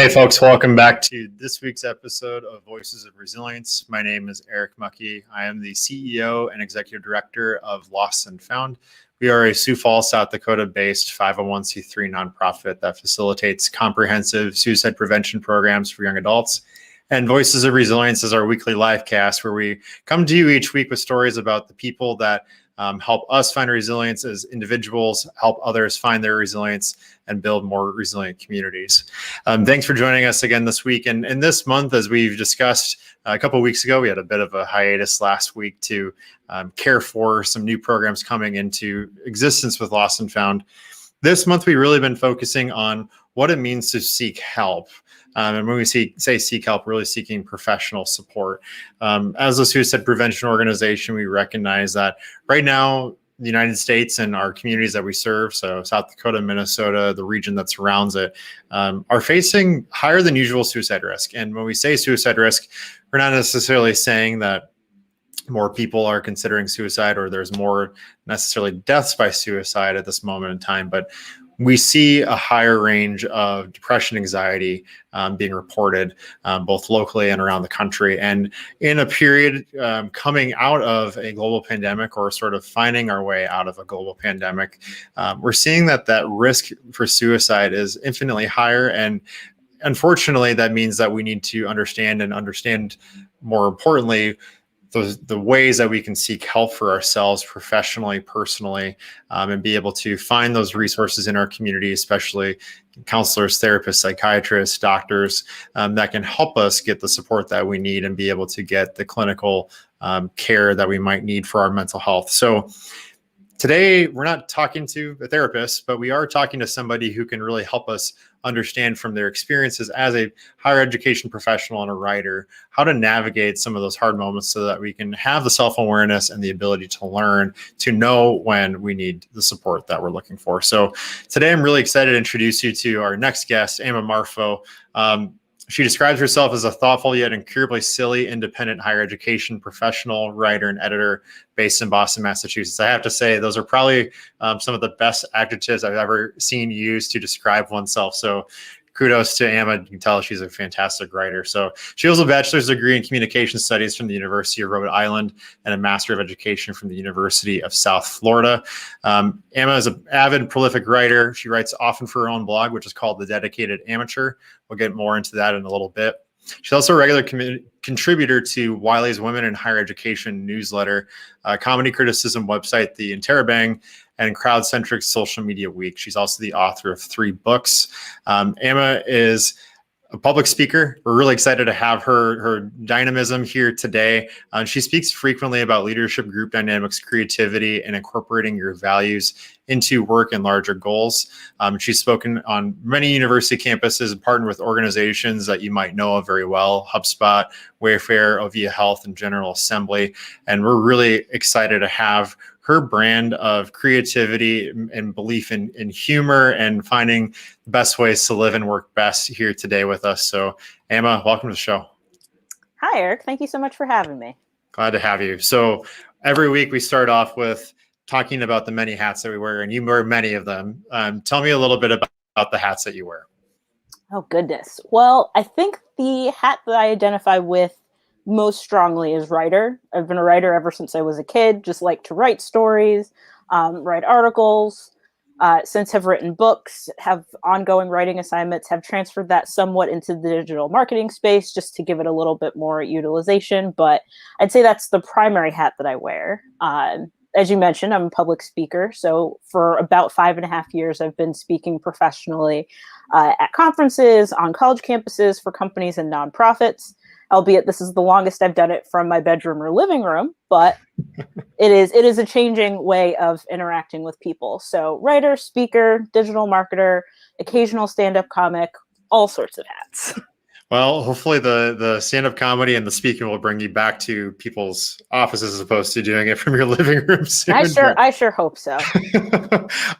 Hey folks, welcome back to this week's episode of Voices of Resilience. My name is Eric Mucky. I am the CEO and Executive Director of Lost&Found. We are a Sioux Falls, South Dakota-based 501c3 nonprofit that facilitates comprehensive suicide prevention programs for young adults. And Voices of Resilience is our weekly live cast where we come to you each week with stories about the people that help us find resilience as individuals, help others find their resilience, and build more resilient communities. Thanks for joining us again this week. And this month, as we've discussed a couple of weeks ago, we had a bit of a hiatus last week to care for some new programs coming into existence with Lost&Found. This month, we've really been focusing on what it means to seek help. And when we say seek help, really seeking professional support. As a suicide prevention organization, we recognize that right now, the United States and our communities that we serve, so South Dakota, Minnesota, the region that surrounds it, are facing higher than usual suicide risk. And when we say suicide risk, we're not necessarily saying that more people are considering suicide or there's more necessarily deaths by suicide at this moment in time, but we see a higher range of depression, anxiety being reported both locally and around the country. And in a period coming out of a global pandemic or sort of finding our way out of a global pandemic, we're seeing that risk for suicide is infinitely higher. And unfortunately, that means that we need to understand more importantly, the ways that we can seek help for ourselves professionally, personally, and be able to find those resources in our community, especially counselors, therapists, psychiatrists, doctors, that can help us get the support that we need and be able to get the clinical care that we might need for our mental health. So today, we're not talking to a therapist, but we are talking to somebody who can really help us understand from their experiences as a higher education professional and a writer, how to navigate some of those hard moments so that we can have the self-awareness and the ability to learn, to know when we need the support that we're looking for. So today, I'm really excited to introduce you to our next guest, Amma Marfo. She describes herself as a thoughtful yet incurably silly, independent higher education professional, writer, and editor based in Boston, Massachusetts. I have to say, those are probably some of the best adjectives I've ever seen used to describe oneself. So kudos to Amma. You can tell she's a fantastic writer. So she holds a bachelor's degree in communication studies from the University of Rhode Island and a master of education from the University of South Florida. Amma is an avid, prolific writer. She writes often for her own blog, which is called The Dedicated Amateur. We'll get more into that in a little bit. She's also a regular contributor to Wiley's Women in Higher Education newsletter, comedy criticism website, The Interrobang, and Crowd-Centric Social Media Week. She's also the author of 3 books. Amma is a public speaker. We're really excited to have her dynamism here today. She speaks frequently about leadership, group dynamics, creativity, and incorporating your values into work and larger goals. She's spoken on many university campuses and partnered with organizations that you might know of very well, HubSpot, Wayfair, Ovia Health, and General Assembly. And we're really excited to have her brand of creativity and belief in humor and finding the best ways to live and work best here today with us. So Amma, welcome to the show. Hi, Eric. Thank you so much for having me. Glad to have you. So every week we start off with talking about the many hats that we wear, and you wear many of them. Tell me a little bit about the hats that you wear. Oh, goodness. Well, I think the hat that I identify with most strongly is writer. I've been a writer ever since I was a kid, just like to write stories, write articles, since have written books, have ongoing writing assignments, have transferred that somewhat into the digital marketing space just to give it a little bit more utilization. But I'd say that's the primary hat that I wear. As you mentioned, I'm a public speaker. So for about 5.5 years, I've been speaking professionally at conferences, on college campuses, for companies and nonprofits. Albeit this is the longest I've done it from my bedroom or living room, but it is a changing way of interacting with people. So writer, speaker, digital marketer, occasional stand-up comic, all sorts of hats. Well, hopefully the stand-up comedy and the speaking will bring you back to people's offices as opposed to doing it from your living room soon. I sure hope so.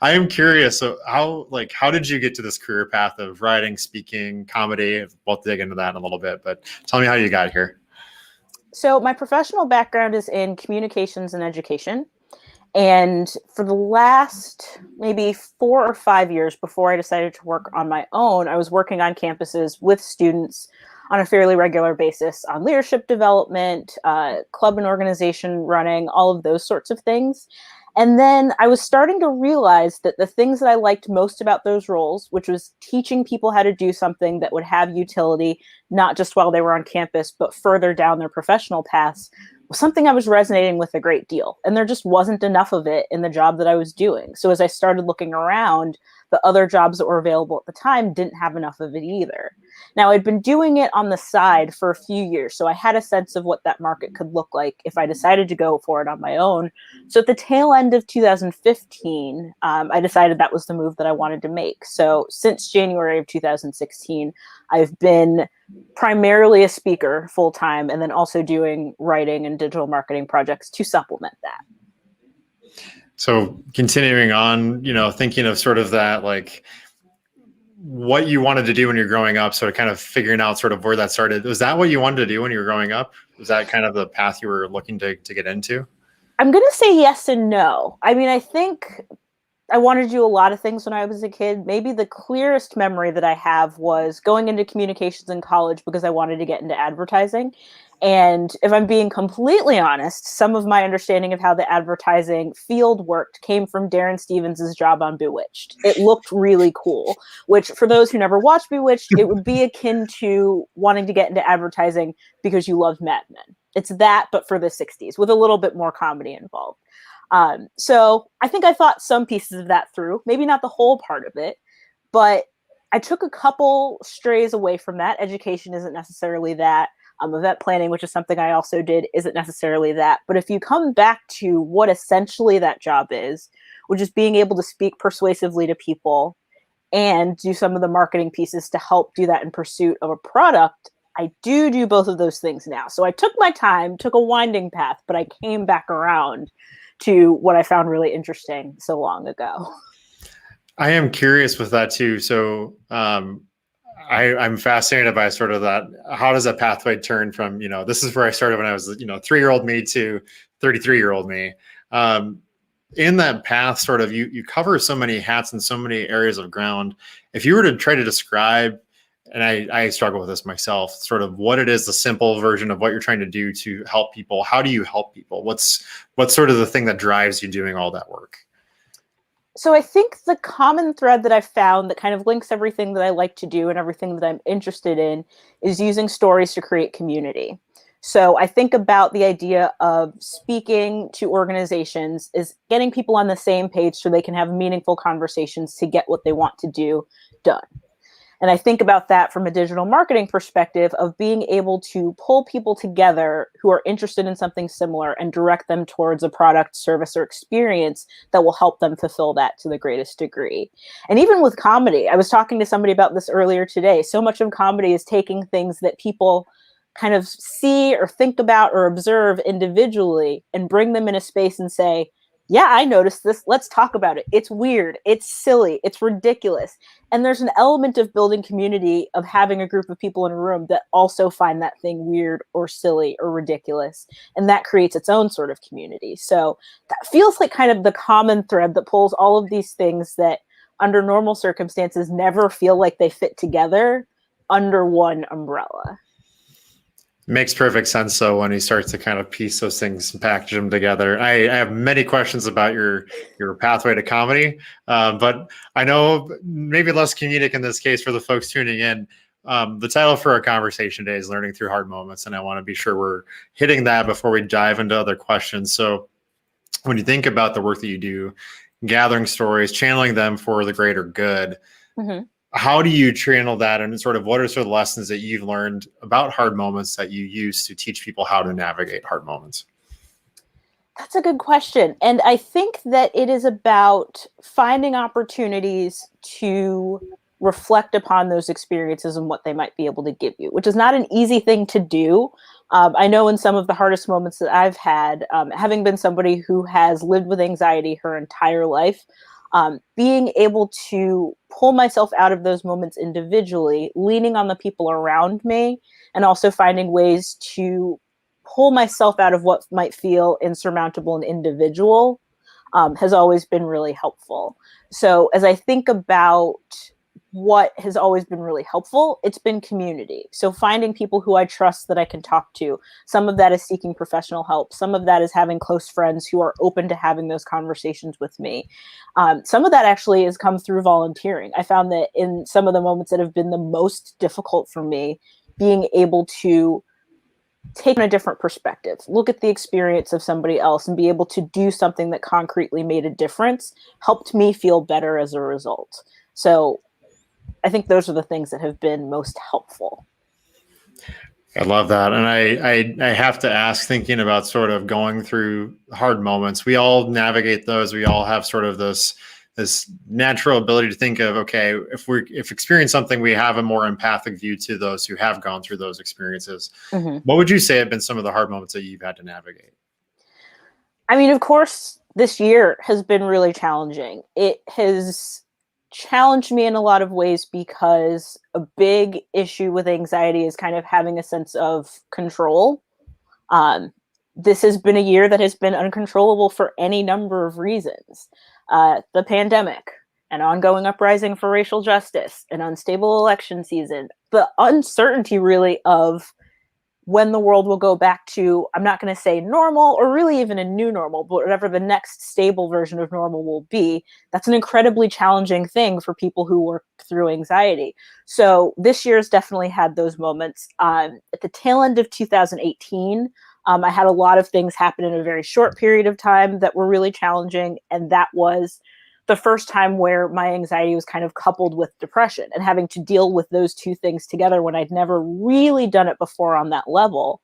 I am curious. So how did you get to this career path of writing, speaking, comedy? We'll dig into that in a little bit, but tell me how you got here. So my professional background is in communications and education. And for the last maybe 4 or 5 years before I decided to work on my own, I was working on campuses with students on a fairly regular basis on leadership development, club and organization running, all of those sorts of things. And then I was starting to realize that the things that I liked most about those roles, which was teaching people how to do something that would have utility, not just while they were on campus, but further down their professional paths, was something I was resonating with a great deal. And there just wasn't enough of it in the job that I was doing. So as I started looking around, the other jobs that were available at the time didn't have enough of it either. Now, I'd been doing it on the side for a few years, so I had a sense of what that market could look like if I decided to go for it on my own. So at the tail end of 2015, I decided that was the move that I wanted to make. So since January of 2016, I've been primarily a speaker full-time and then also doing writing and digital marketing projects to supplement that. So continuing on, thinking of sort of that, like what you wanted to do when you're growing up, sort of kind of figuring out sort of where that started. Was that what you wanted to do when you were growing up? Was that kind of the path you were looking to get into? I'm going to say yes and no. I mean, I think I wanted to do a lot of things when I was a kid. Maybe the clearest memory that I have was going into communications in college because I wanted to get into advertising. And if I'm being completely honest, some of my understanding of how the advertising field worked came from Darren Stevens' job on Bewitched. It looked really cool, which for those who never watched Bewitched, it would be akin to wanting to get into advertising because you loved Mad Men. It's that, but for the 60s, with a little bit more comedy involved. So I think I thought some pieces of that through, maybe not the whole part of it, but I took a couple strays away from that. Education isn't necessarily that. Event planning, which is something I also did, isn't necessarily that. But if you come back to what essentially that job is, which is being able to speak persuasively to people and do some of the marketing pieces to help do that in pursuit of a product, I do both of those things now. So I took my time, took a winding path, but I came back around to what I found really interesting so long ago. I am curious with that too. So I'm fascinated by sort of that. How does that pathway turn from, this is where I started when I was, 3-year-old me to 33-year-old me. In that path, sort of, you cover so many hats and so many areas of ground. If you were to try to describe, and I struggle with this myself, sort of what it is, the simple version of what you're trying to do to help people. How do you help people? What's sort of the thing that drives you doing all that work? So I think the common thread that I've found that kind of links everything that I like to do and everything that I'm interested in is using stories to create community. So I think about the idea of speaking to organizations is getting people on the same page so they can have meaningful conversations to get what they want to do done. And I think about that from a digital marketing perspective of being able to pull people together who are interested in something similar and direct them towards a product, service, or experience that will help them fulfill that to the greatest degree. And even with comedy, I was talking to somebody about this earlier today. So much of comedy is taking things that people kind of see or think about or observe individually and bring them in a space and say, yeah, I noticed this. Let's talk about it. It's weird. It's silly. It's ridiculous. And there's an element of building community, of having a group of people in a room that also find that thing weird or silly or ridiculous. And that creates its own sort of community. So that feels like kind of the common thread that pulls all of these things that under normal circumstances never feel like they fit together under one umbrella. Makes perfect sense. So when he starts to kind of piece those things and package them together, I have many questions about your pathway to comedy, but I know maybe less comedic in this case for the folks tuning in. The title for our conversation today is Learning Through Hard Moments, and I want to be sure we're hitting that before we dive into other questions. So when you think about the work that you do, gathering stories, channeling them for the greater good, mm-hmm. How do you channel that, and sort of what are sort of the lessons that you've learned about hard moments that you use to teach people how to navigate hard moments? That's a good question. And I think that it is about finding opportunities to reflect upon those experiences and what they might be able to give you, which is not an easy thing to do. I know in some of the hardest moments that I've had, having been somebody who has lived with anxiety her entire life, being able to pull myself out of those moments individually, leaning on the people around me, and also finding ways to pull myself out of what might feel insurmountable and individual, has always been really helpful. So as I think about what has always been really helpful, it's been community. So finding people who I trust that I can talk to. Some of that is seeking professional help. Some of that is having close friends who are open to having those conversations with me. Some of that actually has come through volunteering. I found that in some of the moments that have been the most difficult for me, being able to take on a different perspective, look at the experience of somebody else and be able to do something that concretely made a difference helped me feel better as a result. So I think those are the things that have been most helpful. I love that. And I have to ask, thinking about sort of going through hard moments, we all navigate those. We all have sort of this natural ability to think of, okay, if experience something, we have a more empathic view to those who have gone through those experiences. Mm-hmm. What would you say have been some of the hard moments that you've had to navigate? I mean, of course, this year has been really challenging. It has challenged me in a lot of ways because a big issue with anxiety is kind of having a sense of control. This has been a year that has been uncontrollable for any number of reasons. The pandemic, an ongoing uprising for racial justice, an unstable election season, the uncertainty really of when the world will go back to, I'm not going to say normal or really even a new normal, but whatever the next stable version of normal will be. That's an incredibly challenging thing for people who work through anxiety. So this year's definitely had those moments. At the tail end of 2018, I had a lot of things happen in a very short period of time that were really challenging. And that was the first time where my anxiety was kind of coupled with depression, and having to deal with those two things together when I'd never really done it before on that level.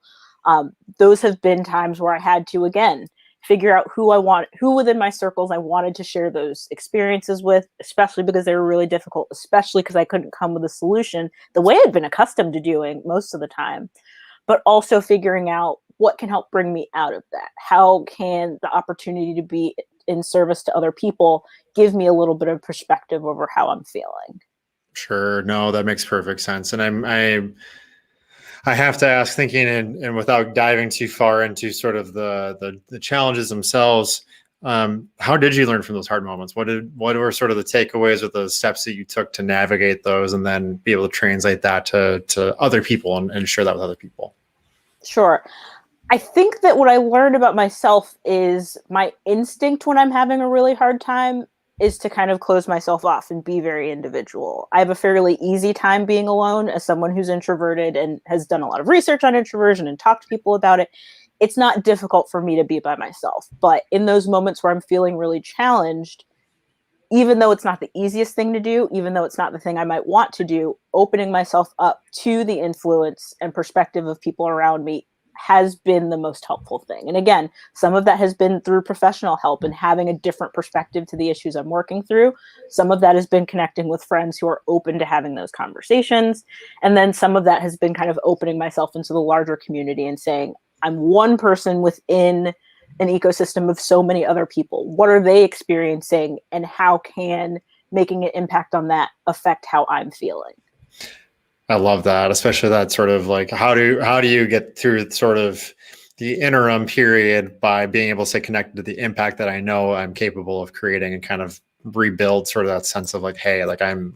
Those have been times where I had to, again, figure out who within my circles I wanted to share those experiences with, especially because they were really difficult, especially because I couldn't come with a solution the way I'd been accustomed to doing most of the time, but also figuring out what can help bring me out of that. How can the opportunity to be in service to other people give me a little bit of perspective over how I'm feeling? Sure. No, that makes perfect sense. And I have to ask, thinking and without diving too far into sort of the challenges themselves, how did you learn from those hard moments? What were sort of the takeaways or the steps that you took to navigate those and then be able to translate that to other people and share that with other people? Sure. I think that what I learned about myself is my instinct when I'm having a really hard time is to kind of close myself off and be very individual. I have a fairly easy time being alone as someone who's introverted and has done a lot of research on introversion and talked to people about it. It's not difficult for me to be by myself. But in those moments where I'm feeling really challenged, even though it's not the easiest thing to do, even though it's not the thing I might want to do, opening myself up to the influence and perspective of people around me has been the most helpful thing. And again, some of that has been through professional help and having a different perspective to the issues I'm working through. Some of that has been connecting with friends who are open to having those conversations. And then some of that has been kind of opening myself into the larger community and saying, I'm one person within an ecosystem of so many other people. What are they experiencing, and how can making an impact on that affect how I'm feeling? I love that, especially that sort of like, how do you get through sort of the interim period by being able to stay connected to the impact that I know I'm capable of creating, and kind of rebuild sort of that sense of like, hey, like I'm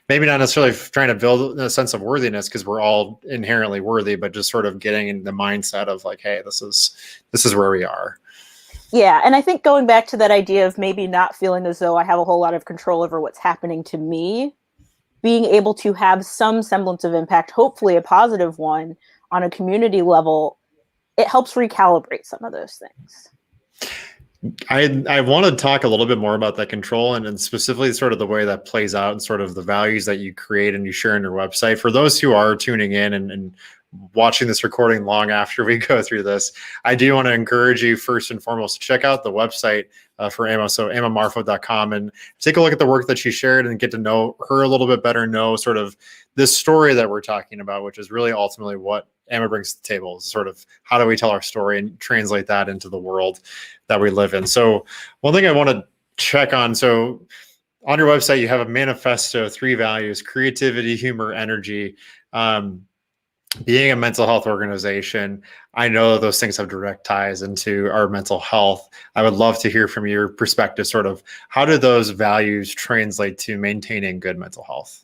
maybe not necessarily trying to build a sense of worthiness, because we're all inherently worthy, but just sort of getting in the mindset of like, hey, this is where we are. Yeah, and I think going back to that idea of maybe not feeling as though I have a whole lot of control over what's happening to me, being able to have some semblance of impact, hopefully a positive one, on a community level, it helps recalibrate some of those things. I want to talk a little bit more about that control, and specifically sort of the way that plays out and sort of the values that you create and you share on your website. For those who are tuning in and watching this recording long after we go through this, I do want to encourage you first and foremost to check out the website for Amma, so ammamarfo.com, and take a look at the work that she shared and get to know her a little bit better, know sort of this story that we're talking about, which is really ultimately what Amma brings to the table, is sort of how do we tell our story and translate that into the world that we live in. So one thing I want to check on, so on your website, you have a manifesto, 3 values: creativity, humor, energy. being a mental health organization, I know those things have direct ties into our mental health. I would love to hear from your perspective, sort of how do those values translate to maintaining good mental health?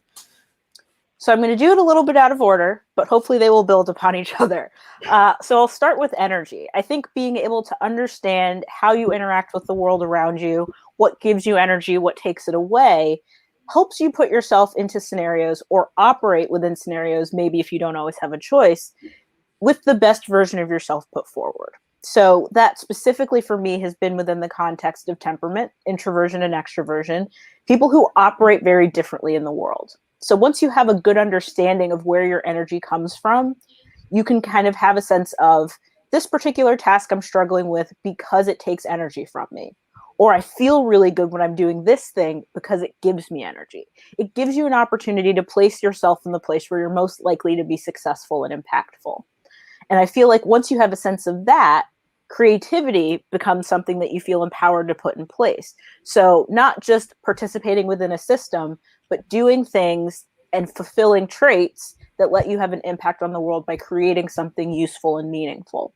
So I'm going to do it a little bit out of order, but hopefully they will build upon each other. So I'll start with energy. I think being able to understand how you interact with the world around you, what gives you energy, what takes it away, helps you put yourself into scenarios or operate within scenarios, maybe if you don't always have a choice, with the best version of yourself put forward. So that specifically for me has been within the context of temperament, introversion and extroversion, people who operate very differently in the world. So once you have a good understanding of where your energy comes from, you can kind of have a sense of this particular task I'm struggling with because it takes energy from me. Or I feel really good when I'm doing this thing because it gives me energy. It gives you an opportunity to place yourself in the place where you're most likely to be successful and impactful. And I feel like once you have a sense of that, creativity becomes something that you feel empowered to put in place. So not just participating within a system, but doing things and fulfilling traits that let you have an impact on the world by creating something useful and meaningful.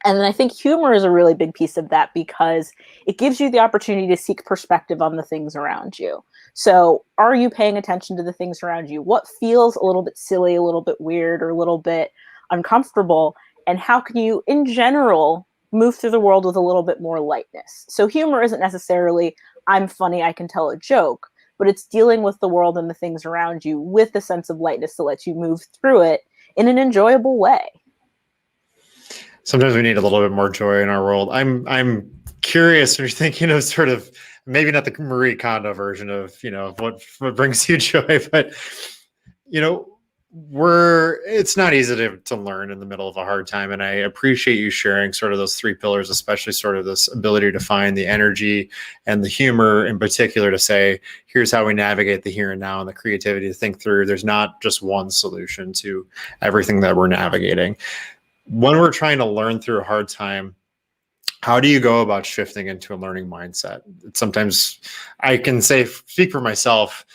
And then I think humor is a really big piece of that because it gives you the opportunity to seek perspective on the things around you. So are you paying attention to the things around you? What feels a little bit silly, a little bit weird, or a little bit uncomfortable? And how can you, in general, move through the world with a little bit more lightness? So humor isn't necessarily, I'm funny, I can tell a joke, but it's dealing with the world and the things around you with a sense of lightness that lets you move through it in an enjoyable way. Sometimes we need a little bit more joy in our world. I'm curious. You're thinking of sort of maybe not the Marie Kondo version of what brings you joy, but it's not easy to learn in the middle of a hard time, and I appreciate you sharing sort of those three pillars, especially sort of this ability to find the energy and the humor in particular to say, here's how we navigate the here and now, and the creativity to think through. There's not just one solution to everything that we're navigating. When we're trying to learn through a hard time, how do you go about shifting into a learning mindset? Sometimes I can speak for myself.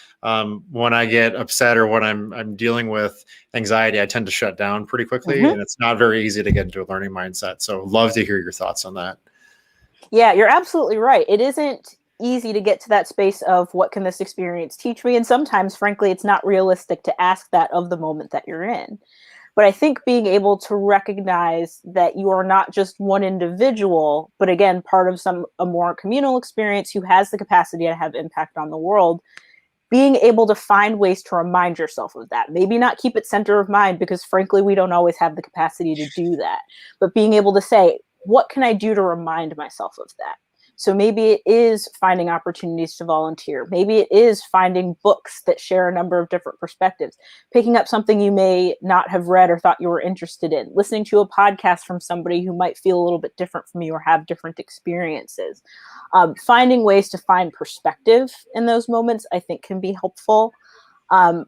When I get upset or when I'm dealing with anxiety, I tend to shut down pretty quickly, and it's not very easy to get into a learning mindset. So love to hear your thoughts on that. Yeah, you're absolutely right. It isn't easy to get to that space of what can this experience teach me? And sometimes, frankly, it's not realistic to ask that of the moment that you're in. But I think being able to recognize that you are not just one individual, but again, part of a more communal experience who has the capacity to have impact on the world, being able to find ways to remind yourself of that. Maybe not keep it center of mind because frankly, we don't always have the capacity to do that, but being able to say, what can I do to remind myself of that? So maybe it is finding opportunities to volunteer. Maybe it is finding books that share a number of different perspectives, picking up something you may not have read or thought you were interested in, listening to a podcast from somebody who might feel a little bit different from you or have different experiences. Finding ways to find perspective in those moments, I think, can be helpful. I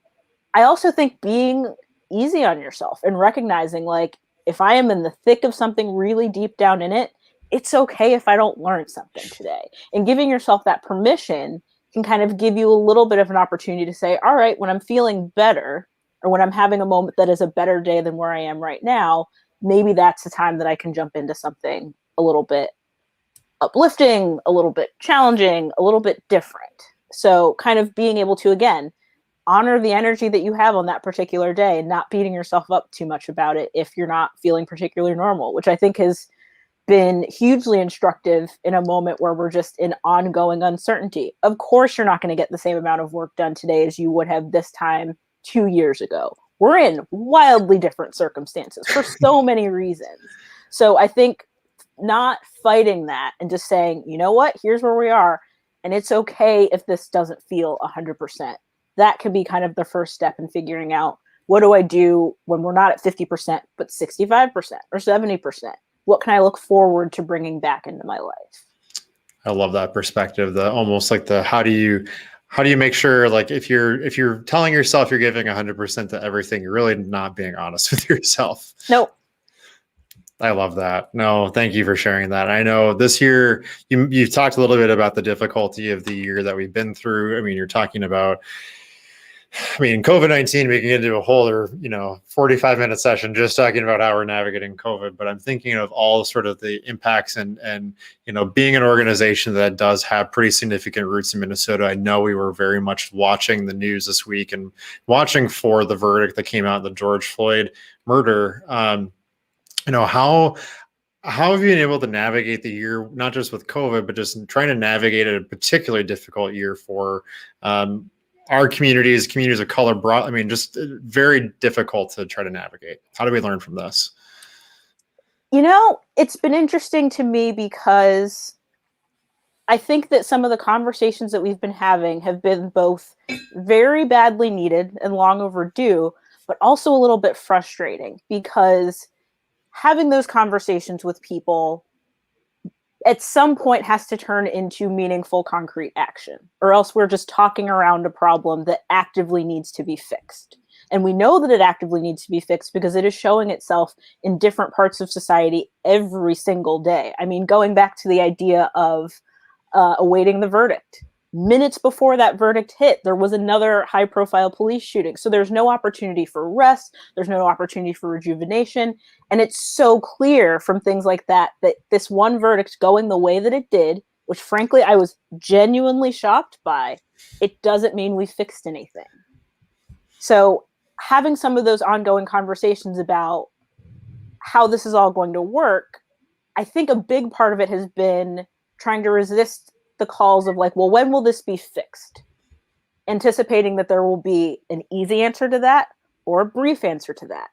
also think being easy on yourself and recognizing, like, if I am in the thick of something really deep down in it, it's okay if I don't learn something today. And giving yourself that permission can kind of give you a little bit of an opportunity to say, all right, when I'm feeling better or when I'm having a moment that is a better day than where I am right now, maybe that's the time that I can jump into something a little bit uplifting, a little bit challenging, a little bit different. So kind of being able to, again, honor the energy that you have on that particular day and not beating yourself up too much about it if you're not feeling particularly normal, which I think has been hugely instructive in a moment where we're just in ongoing uncertainty. Of course, you're not going to get the same amount of work done today as you would have this time 2 years ago. We're in wildly different circumstances for so many reasons. So I think not fighting that and just saying, you know what, here's where we are. And it's okay if this doesn't feel 100%. That can be kind of the first step in figuring out, what do I do when we're not at 50%, but 65% or 70%? What can I look forward to bringing back into my life? I love that perspective. How do you make sure, like, if you're telling yourself you're giving 100% to everything, you're really not being honest with yourself. Nope. I love that. No, thank you for sharing that. I know this year you've talked a little bit about the difficulty of the year that we've been through. I mean, you're talking about I mean, COVID-19, we can get into a whole other, 45-minute session just talking about how we're navigating COVID. But I'm thinking of all sort of the impacts and being an organization that does have pretty significant roots in Minnesota. I know we were very much watching the news this week and watching for the verdict that came out in the George Floyd murder. How have you been able to navigate the year, not just with COVID, but just trying to navigate a particularly difficult year for our communities of color? Just very difficult to try to navigate. How do we learn from this? It's been interesting to me because I think that some of the conversations that we've been having have been both very badly needed and long overdue, but also a little bit frustrating because having those conversations with people at some point has to turn into meaningful, concrete action, or else we're just talking around a problem that actively needs to be fixed. And we know that it actively needs to be fixed because it is showing itself in different parts of society every single day. I mean, going back to the idea of awaiting the verdict. Minutes before that verdict hit, there was another high-profile police shooting. So there's no opportunity for rest. There's no opportunity for rejuvenation. And it's so clear from things like that this one verdict going the way that it did, which frankly I was genuinely shocked by, it doesn't mean we fixed anything. So having some of those ongoing conversations about how this is all going to work, I think a big part of it has been trying to resist the calls of like, well, when will this be fixed? Anticipating that there will be an easy answer to that or a brief answer to that.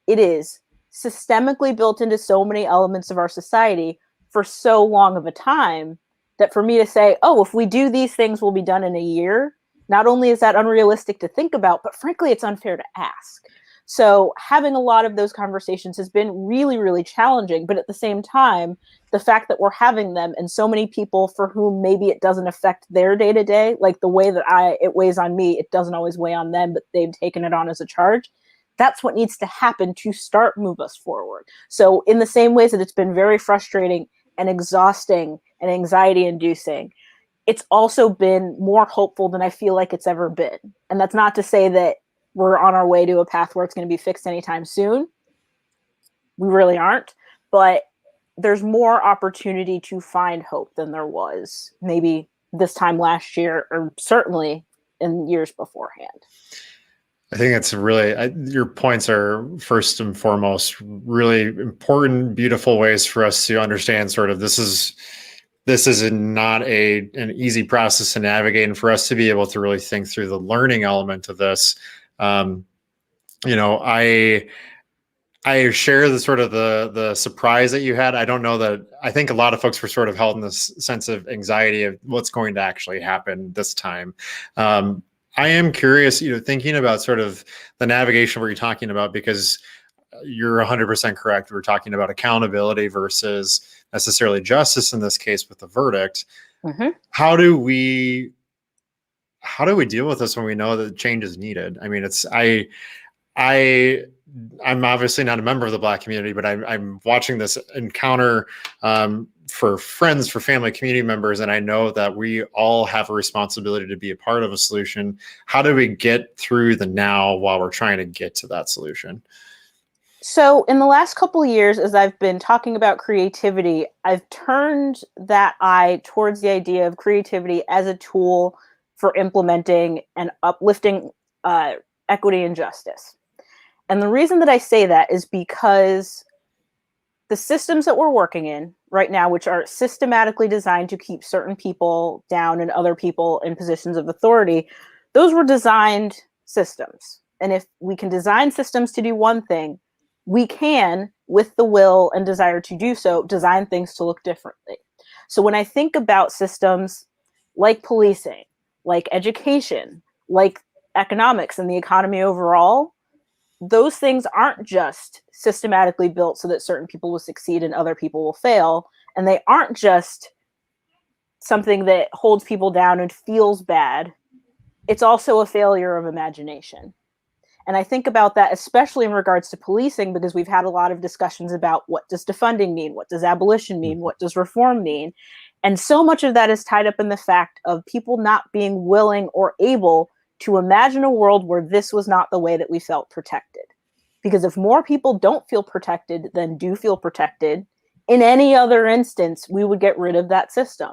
It is systemically built into so many elements of our society for so long of a time that for me to say, oh, if we do these things, we'll be done in a year. Not only is that unrealistic to think about, but frankly, it's unfair to ask. So having a lot of those conversations has been really, really challenging. But at the same time, the fact that we're having them and so many people for whom maybe it doesn't affect their day to day, like the way that it weighs on me, it doesn't always weigh on them, but they've taken it on as a charge. That's what needs to happen to start move us forward. So in the same ways that it's been very frustrating and exhausting and anxiety inducing, it's also been more hopeful than I feel like it's ever been. And that's not to say that we're on our way to a path where it's going to be fixed anytime soon. We really aren't. But there's more opportunity to find hope than there was maybe this time last year, or certainly in years beforehand. I think it's really, your points are first and foremost really important, beautiful ways for us to understand sort of this is not an easy process to navigate, and for us to be able to really think through the learning element of this. I share the sort of the surprise that you had. I don't know that, I think a lot of folks were sort of held in this sense of anxiety of what's going to actually happen this time. I am curious, thinking about sort of the navigation where you're talking about, because you're 100% correct. We're talking about accountability versus necessarily justice in this case with the verdict. Mm-hmm. How do we deal with this when we know that change is needed? I mean, I'm obviously not a member of the Black community, but I'm watching this encounter for friends, for family, community members, and I know that we all have a responsibility to be a part of a solution. How do we get through the now while we're trying to get to that solution? So in the last couple of years, as I've been talking about creativity, I've turned that eye towards the idea of creativity as a tool for implementing and uplifting equity and justice. And the reason that I say that is because the systems that we're working in right now, which are systematically designed to keep certain people down and other people in positions of authority, those were designed systems. And if we can design systems to do one thing, we can, with the will and desire to do so, design things to look differently. So when I think about systems like policing, like education, like economics and the economy overall, those things aren't just systematically built so that certain people will succeed and other people will fail. And they aren't just something that holds people down and feels bad. It's also a failure of imagination. And I think about that, especially in regards to policing, because we've had a lot of discussions about what does defunding mean? What does abolition mean? What does reform mean? And so much of that is tied up in the fact of people not being willing or able to imagine a world where this was not the way that we felt protected. Because if more people don't feel protected than do feel protected, in any other instance, we would get rid of that system.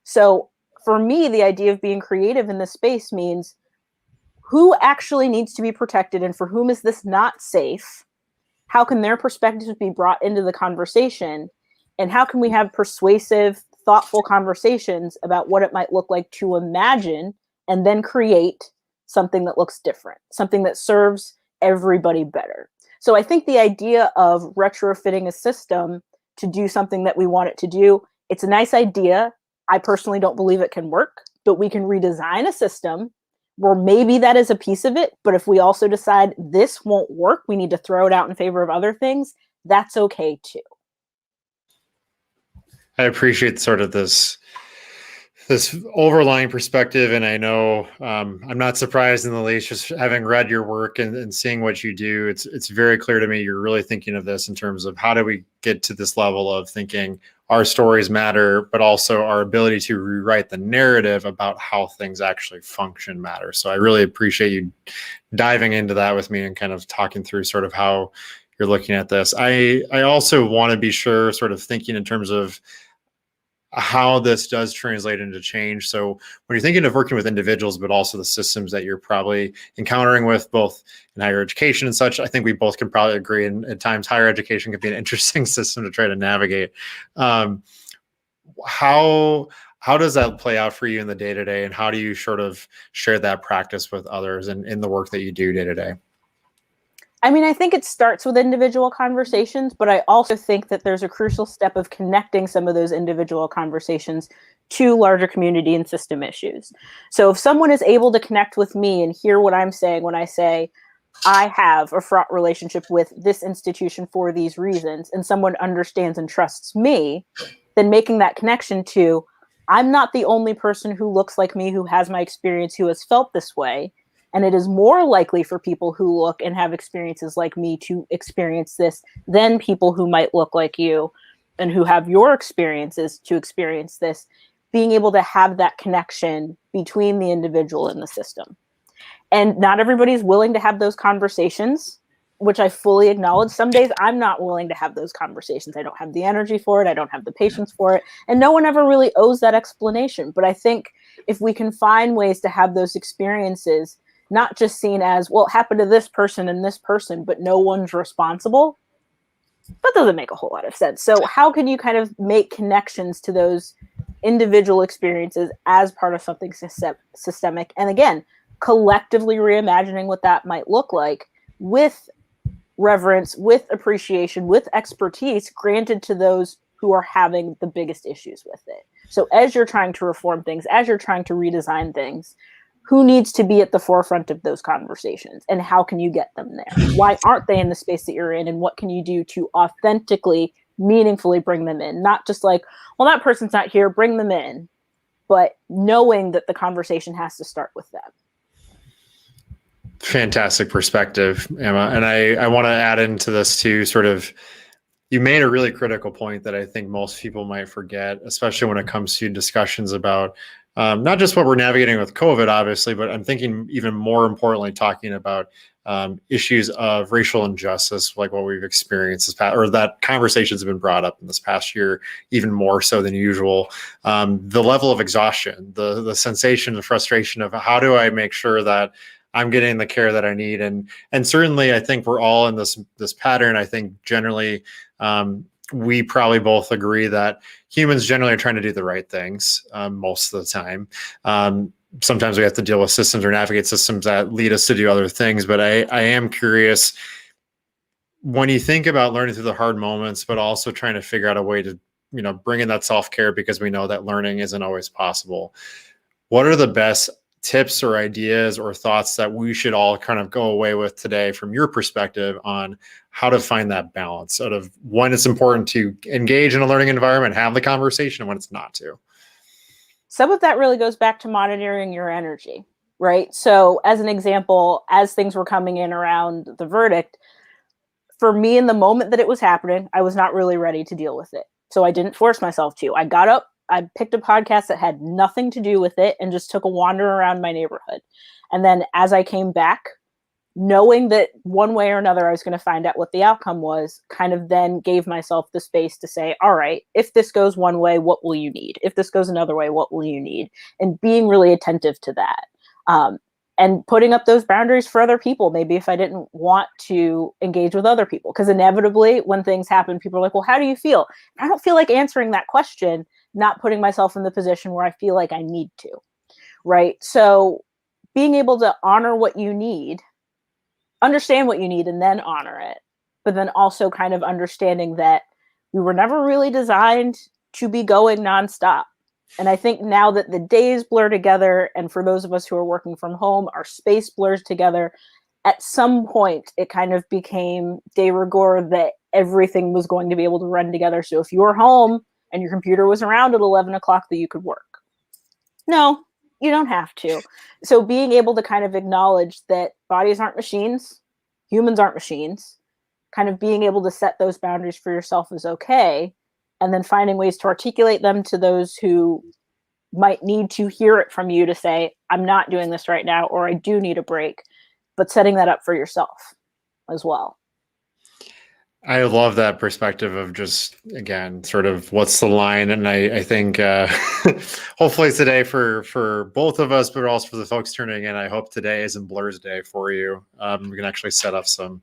So for me, the idea of being creative in this space means who actually needs to be protected and for whom is this not safe? How can their perspectives be brought into the conversation? And how can we have persuasive, thoughtful conversations about what it might look like to imagine and then create something that looks different, something that serves everybody better? So I think the idea of retrofitting a system to do something that we want it to do, it's a nice idea. I personally don't believe it can work, but we can redesign a system where maybe that is a piece of it. But if we also decide this won't work, we need to throw it out in favor of other things, that's okay too. I appreciate sort of this overlying perspective. And I know I'm not surprised in the least, just having read your work and seeing what you do, it's very clear to me you're really thinking of this in terms of how do we get to this level of thinking our stories matter, but also our ability to rewrite the narrative about how things actually function matter. So I really appreciate you diving into that with me and kind of talking through sort of how you're looking at this. I also want to be sure, sort of thinking in terms of how this does translate into change. So when you're thinking of working with individuals, but also the systems that you're probably encountering with both in higher education and such, I think we both can probably agree. And at times higher education can be an interesting system to try to navigate. How does that play out for you in the day-to-day, and how do you sort of share that practice with others in the work that you do day-to-day? I mean, I think it starts with individual conversations, but I also think that there's a crucial step of connecting some of those individual conversations to larger community and system issues. So if someone is able to connect with me and hear what I'm saying when I say, I have a fraught relationship with this institution for these reasons, and someone understands and trusts me, then making that connection to, I'm not the only person who looks like me, who has my experience, who has felt this way. And it is more likely for people who look and have experiences like me to experience this than people who might look like you and who have your experiences to experience this. Being able to have that connection between the individual and the system. And not everybody's willing to have those conversations, which I fully acknowledge. Some days I'm not willing to have those conversations. I don't have the energy for it. I don't have the patience for it. And no one ever really owes that explanation. But I think if we can find ways to have those experiences, not just seen as, well, it happened to this person and this person, but no one's responsible, that doesn't make a whole lot of sense. So how can you kind of make connections to those individual experiences as part of something systemic? And again, collectively reimagining what that might look like with reverence, with appreciation, with expertise granted to those who are having the biggest issues with it. So as you're trying to reform things, as you're trying to redesign things, who needs to be at the forefront of those conversations, and how can you get them there? Why aren't they in the space that you're in, and what can you do to authentically, meaningfully bring them in? Not just like, well, that person's not here, bring them in, but knowing that the conversation has to start with them. Fantastic perspective, Emma. And I want to add into this too, sort of, you made a really critical point that I think most people might forget, especially when it comes to discussions about not just what we're navigating with COVID, obviously, but I'm thinking even more importantly, talking about issues of racial injustice, like what we've experienced this past, or that conversations have been brought up in this past year, even more so than usual. The level of exhaustion, the sensation, the frustration of how do I make sure that I'm getting the care that I need, and certainly I think we're all in this pattern. I think generally we probably both agree that humans generally are trying to do the right things most of the time. Sometimes we have to deal with systems or navigate systems that lead us to do other things. But I am curious, when you think about learning through the hard moments, but also trying to figure out a way to, bring in that self-care, because we know that learning isn't always possible. What are the best tips or ideas or thoughts that we should all kind of go away with today from your perspective on how to find that balance, sort of when it's important to engage in a learning environment, have the conversation, and when it's not to? Some of that really goes back to monitoring your energy, right? So as an example, as things were coming in around the verdict, for me in the moment that it was happening, I was not really ready to deal with it. So I didn't force myself to. I got up, I picked a podcast that had nothing to do with it and just took a wander around my neighborhood. And then as I came back, knowing that one way or another I was going to find out what the outcome was, kind of then gave myself the space to say, all right, if this goes one way, what will you need? If this goes another way, what will you need? And being really attentive to that. And putting up those boundaries for other people, maybe if I didn't want to engage with other people. Because inevitably, when things happen, people are like, well, how do you feel? And I don't feel like answering that question, not putting myself in the position where I feel like I need to, right? So being able to honor what you need, understand what you need, and then honor it. But then also kind of understanding that we were never really designed to be going nonstop. And I think now that the days blur together, and for those of us who are working from home, our space blurs together, at some point it kind of became de rigueur that everything was going to be able to run together. So if you were home and your computer was around at 11 o'clock, that you could work. No, you don't have to. So being able to kind of acknowledge that bodies aren't machines, humans aren't machines, kind of being able to set those boundaries for yourself is okay. And then finding ways to articulate them to those who might need to hear it from you to say, I'm not doing this right now, or I do need a break, but setting that up for yourself as well. I love that perspective of just, again, sort of what's the line. And I think hopefully today for both of us, but also for the folks tuning in, I hope today isn't Blur's day for you. We can actually set up some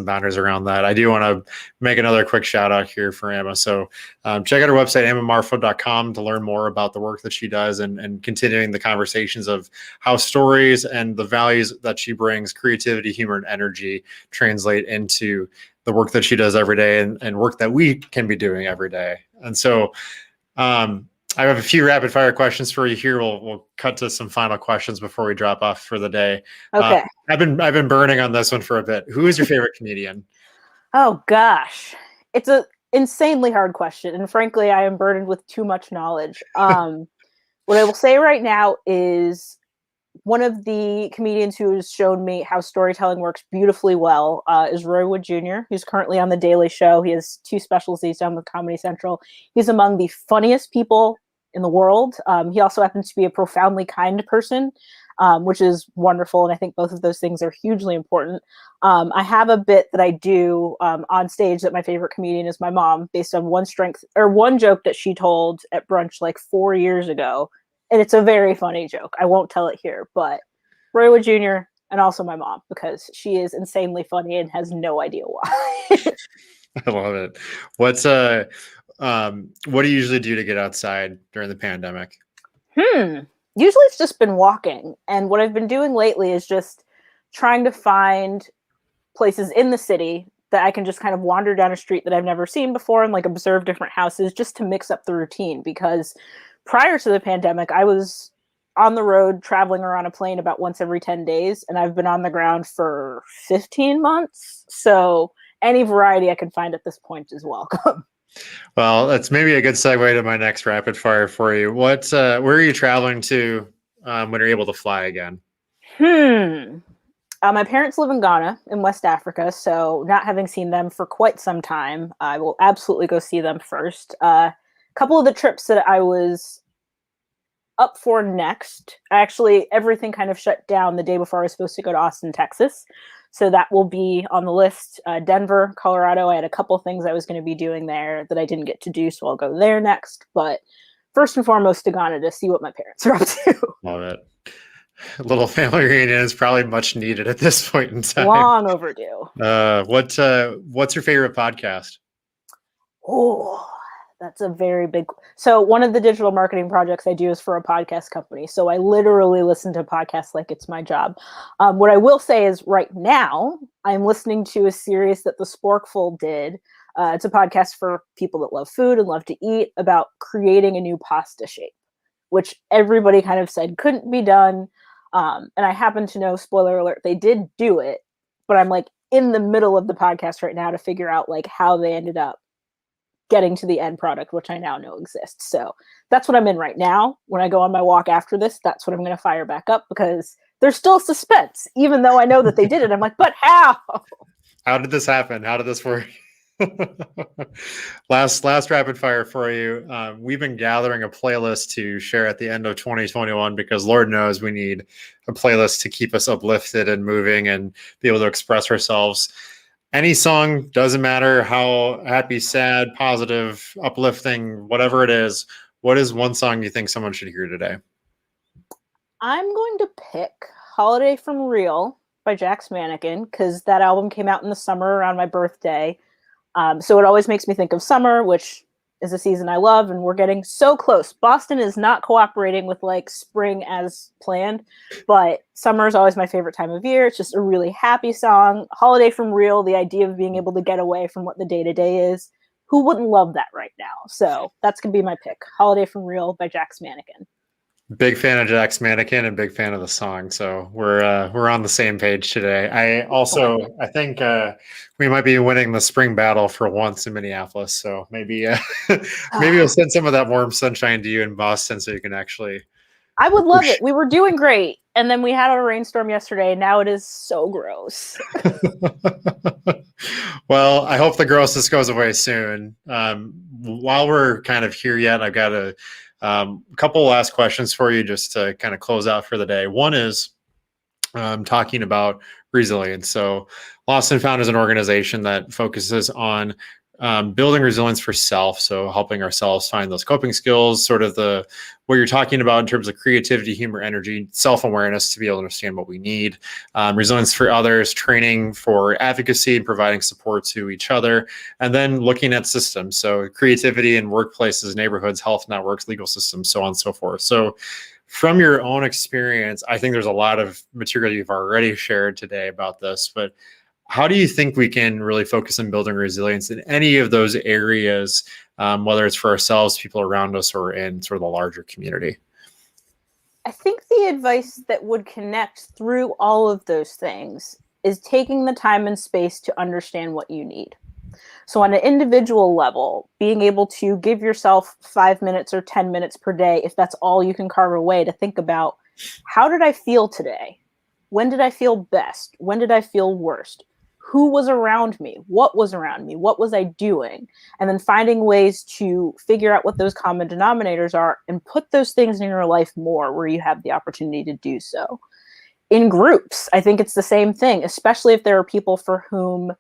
boundaries around that. I do want to make another quick shout out here for Amma. So check out her website, ammamarfo.com, to learn more about the work that she does and continuing the conversations of how stories and the values that she brings, creativity, humor, and energy, translate into the work that she does every day and work that we can be doing every day. And so I have a few rapid fire questions for you here. We'll cut to some final questions before we drop off for the day. Okay. I've been burning on this one for a bit. Who is your favorite comedian? Oh gosh, it's a insanely hard question, and frankly, I am burdened with too much knowledge. What I will say right now is one of the comedians who has shown me how storytelling works beautifully well is Roy Wood Jr., who's currently on The Daily Show. He has 2 specials he's done with Comedy Central. He's among the funniest people in the world. He also happens to be a profoundly kind person, which is wonderful. And I think both of those things are hugely important. I have a bit that I do on stage that my favorite comedian is my mom, based on one joke that she told at brunch like 4 years ago. And it's a very funny joke. I won't tell it here, but Roy Wood Jr. and also my mom, because she is insanely funny and has no idea why. I love it. What do you usually do to get outside during the pandemic? Usually it's just been walking. And what I've been doing lately is just trying to find places in the city that I can just kind of wander down a street that I've never seen before and like observe different houses just to mix up the routine. Because prior to the pandemic, I was on the road traveling or on a plane about once every 10 days, and I've been on the ground for 15 months. So any variety I can find at this point is welcome. Well, that's maybe a good segue to my next rapid fire for you. Where are you traveling to when you're able to fly again? My parents live in Ghana in West Africa, so not having seen them for quite some time, I will absolutely go see them first. Couple of the trips that I was up for next, actually everything kind of shut down the day before I was supposed to go to Austin, Texas. So that will be on the list. Denver, Colorado, I had a couple things I was going to be doing there that I didn't get to do, so I'll go there next. But first and foremost to Ghana to see what my parents are up to. Love it. A little family reunion is probably much needed at this point in time. Long overdue. What's your favorite podcast? Oh, that's a very big. So one of the digital marketing projects I do is for a podcast company. So I literally listen to podcasts like it's my job. What I will say is right now I'm listening to a series that the Sporkful did. It's a podcast for people that love food and love to eat about creating a new pasta shape, which everybody kind of said couldn't be done. And I happen to know, spoiler alert, they did do it, but I'm like in the middle of the podcast right now to figure out like how they ended up getting to the end product, which I now know exists. So that's what I'm in right now. When I go on my walk after this, that's what I'm going to fire back up, because there's still suspense, even though I know that they did it. I'm like, but how? How did this happen? How did this work? Last rapid fire for you. We've been gathering a playlist to share at the end of 2021 because Lord knows we need a playlist to keep us uplifted and moving and be able to express ourselves. Any song, doesn't matter how happy, sad, positive, uplifting, whatever it is. What is one song you think someone should hear today? I'm going to pick Holiday from Real by Jack's Mannequin because that album came out in the summer around my birthday. So it always makes me think of summer, which is a season I love, and we're getting so close. Boston is not cooperating with like spring as planned, but summer is always my favorite time of year. It's just a really happy song. Holiday from Real, the idea of being able to get away from what the day-to-day is. Who wouldn't love that right now? So that's going to be my pick. Holiday from Real by Jack's Mannequin. Big fan of Jack's Mannequin and big fan of the song, so we're on the same page today. I think we might be winning the spring battle for once in Minneapolis. So maybe maybe we'll send some of that warm sunshine to you in Boston, so you can actually. I would love it. We were doing great, and then we had a rainstorm yesterday. And now it is so gross. Well, I hope the grossness goes away soon. While we're kind of here yet, I've got a couple last questions for you just to kind of close out for the day. One is talking about resilience. So Lost and Found is an organization that focuses on building resilience for self. So helping ourselves find those coping skills, sort of what you're talking about in terms of creativity, humor, energy, self-awareness to be able to understand what we need, resilience for others, training for advocacy and providing support to each other, and then looking at systems. So creativity in workplaces, neighborhoods, health networks, legal systems, so on and so forth. So from your own experience, I think there's a lot of material you've already shared today about this, but how do you think we can really focus on building resilience in any of those areas, whether it's for ourselves, people around us, or in sort of the larger community? I think the advice that would connect through all of those things is taking the time and space to understand what you need. So on an individual level, being able to give yourself 5 minutes or 10 minutes per day, if that's all you can carve away, to think about, how did I feel today? When did I feel best? When did I feel worst? Who was around me? What was around me? What was I doing? And then finding ways to figure out what those common denominators are and put those things in your life more where you have the opportunity to do so. In groups, I think it's the same thing, especially if there are people for whom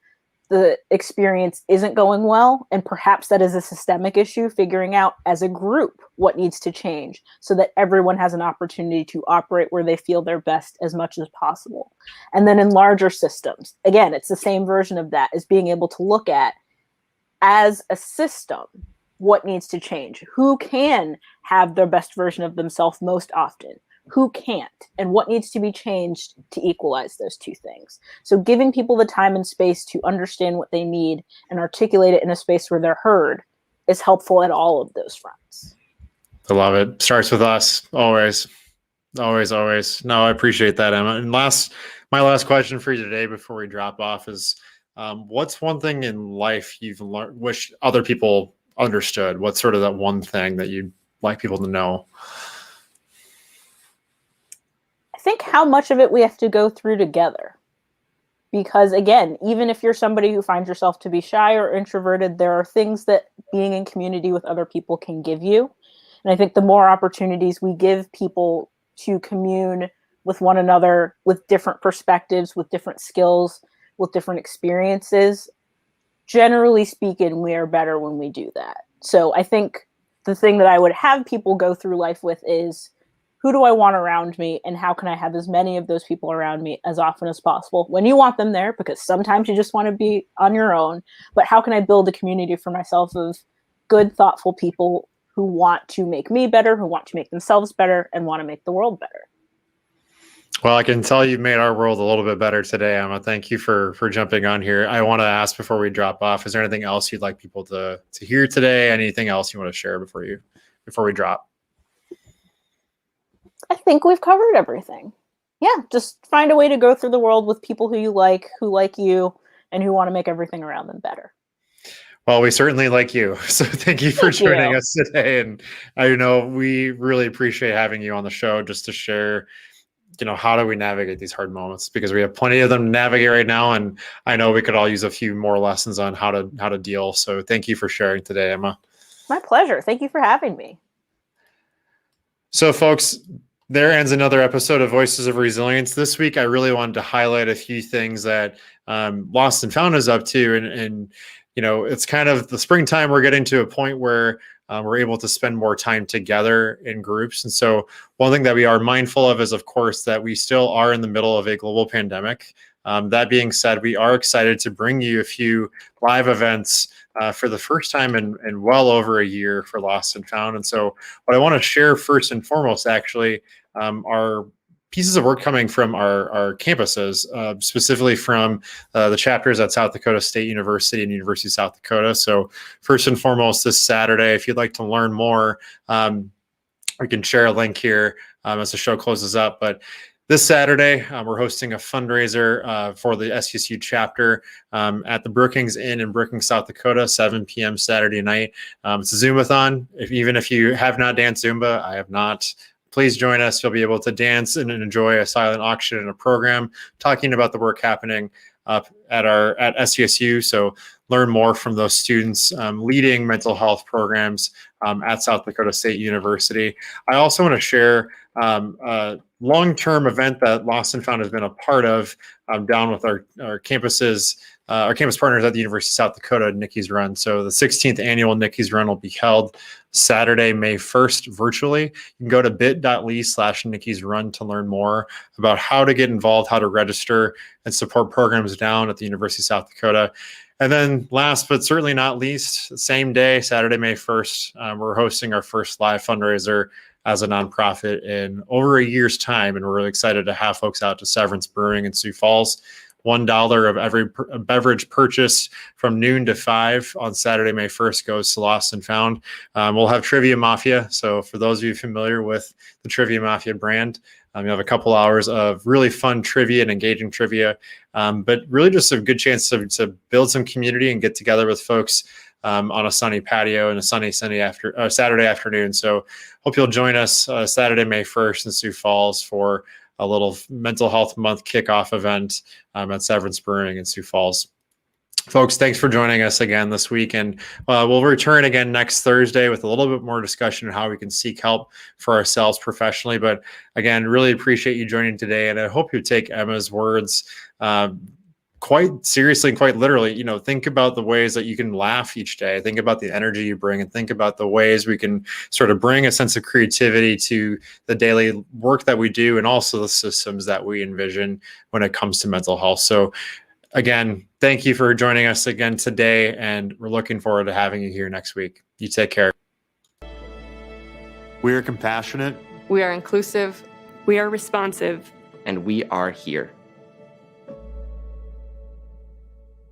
the experience isn't going well, and perhaps that is a systemic issue, figuring out as a group what needs to change so that everyone has an opportunity to operate where they feel their best as much as possible. And then in larger systems, again, it's the same version of that, is being able to look at, as a system, what needs to change, who can have their best version of themselves most often, who can't, and what needs to be changed to equalize those two things. So giving people the time and space to understand what they need and articulate it in a space where they're heard is helpful at all of those fronts. I love it. Starts with us, always. Always, always. No, I appreciate that, Emma. And my last question for you today before we drop off is, what's one thing in life you've learned, wish other people understood? What's sort of that one thing that you'd like people to know? I think how much of it we have to go through together. Because again, even if you're somebody who finds yourself to be shy or introverted, there are things that being in community with other people can give you. And I think the more opportunities we give people to commune with one another, with different perspectives, with different skills, with different experiences, generally speaking, we are better when we do that. So I think the thing that I would have people go through life with is, who do I want around me, and how can I have as many of those people around me as often as possible when you want them there, because sometimes you just want to be on your own, but how can I build a community for myself of good, thoughtful people who want to make me better, who want to make themselves better, and want to make the world better. Well, I can tell you've made our world a little bit better today, Emma. Thank you for jumping on here. I want to ask before we drop off, is there anything else you'd like people to hear today? Anything else you want to share before we drop? I think we've covered everything. Yeah, just find a way to go through the world with people who like you, and who want to make everything around them better. Well, we certainly like you. So thank you for joining us today. And I know we really appreciate having you on the show just to share how do we navigate these hard moments? Because we have plenty of them to navigate right now, and I know we could all use a few more lessons on how to deal. So thank you for sharing today, Emma. My pleasure. Thank you for having me. So, folks, there ends another episode of Voices of Resilience. This week, I really wanted to highlight a few things that Lost and Found is up to, and it's kind of the springtime. We're getting to a point where we're able to spend more time together in groups. And so one thing that we are mindful of is, of course, that we still are in the middle of a global pandemic. That being said, we are excited to bring you a few live events for the first time in well over a year for Lost and Found. And so what I want to share first and foremost, actually, are pieces of work coming from our campuses, specifically from the chapters at South Dakota State University and University of South Dakota. So first and foremost, this Saturday, if you'd like to learn more, we can share a link here as the show closes up. But this Saturday, we're hosting a fundraiser for the SUSU chapter at the Brookings Inn in Brookings, South Dakota, 7 p.m. Saturday night. It's a Zumbathon. Even if you have not danced Zumba, I have not, please join us. You'll be able to dance and enjoy a silent auction and a program talking about the work happening up at SUSU. So learn more from those students leading mental health programs at South Dakota State University. I also want to share a long-term event that Lost and Found has been a part of down with our campuses, our campus partners at the University of South Dakota, Nikki's Run. So the 16th annual Nikki's Run will be held Saturday, May 1st, virtually. You can go to bit.ly/Nikki's Run to learn more about how to get involved, how to register and support programs down at the University of South Dakota. And then last but certainly not least, same day, Saturday, May 1st, we're hosting our first live fundraiser as a nonprofit in over a year's time. And we're really excited to have folks out to Severance Brewing in Sioux Falls. $1 of every beverage purchased from noon to 5 on Saturday, May 1st goes to Lost and Found. We'll have Trivia Mafia. So for those of you familiar with the Trivia Mafia brand, you have a couple hours of really fun trivia and engaging trivia, but really just a good chance to build some community and get together with folks on a sunny patio and a sunny Saturday afternoon. So hope you'll join us Saturday, May 1st in Sioux Falls for a little mental health month kickoff event at Severance Brewing in Sioux Falls. Folks, thanks for joining us again this week. And we'll return again next Thursday with a little bit more discussion on how we can seek help for ourselves professionally. But again, really appreciate you joining today. And I hope you take Emma's words quite seriously and quite literally. Think about the ways that you can laugh each day. Think about the energy you bring, and think about the ways we can sort of bring a sense of creativity to the daily work that we do, and also the systems that we envision when it comes to mental health. So again, thank you for joining us again today, and we're looking forward to having you here next week. You take care. We are compassionate. We are inclusive. We are responsive. And we are here.